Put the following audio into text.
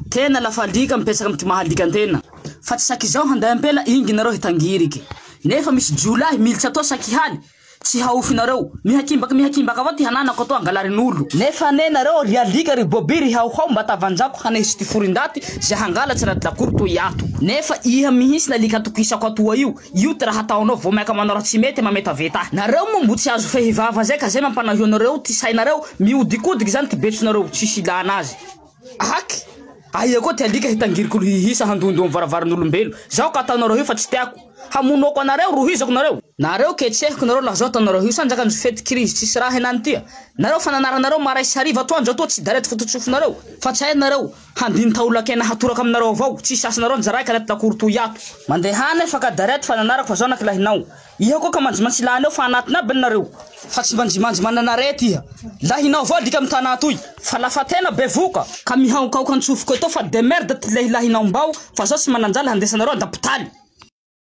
tena lafa lika mipesaka mty mahalika antena fa tsy saky zao handay ampela ingy nareo hitangiriky nefa misy jolahy militsy atao saky haly tsy haofy nareo mihakimbaka avao ty hananako atao angalarin'olo nefa ne nareo rialika ry bobiry hauhau mba tavanjako hanesy ty forindaty zay hangalatsy anaty lakoro toy ato nefa iha mihisy nalika tokisako atoa io ty raha ataonao vao miaka manao raha tsy mety mameta veta nareo moa mbo tsy azo fehivava zay ka zay mampanahio nareo ty sainareo miodikodiky zany ty betsonareo tsisy ilana azy aky aia koa ty alika hitangiriko hihisa handondo am varavaran'olombelo zao ka ataonareo io fa tsy tiako hamonoko anareo rohizako nareo ketsehiko nareo laha zao ataonareo io sanjaka nzo fety crise tsisy raha henany tia nareo fananaranareo maray sy hariva atoandro atoa tsy darety fototsofonareo fa tsy hainareo handiny taolakena hatoraka aminareo avao tsy sasinareo njaraiky anaty lakoro toy ato mandehana fa ka darety fananarako fa zao nakilahinao iha koa ka manjimansilany eo fa anatina aby nareo fa tsy manjimanjy mananarety iha lahinao avao lika amy tana toy fa lafa tena bevoka ka mihaokaoka antsofoko ito fa de merde ty lehilahinao mbao fa zao tsy mananjala handesanareo andapitaly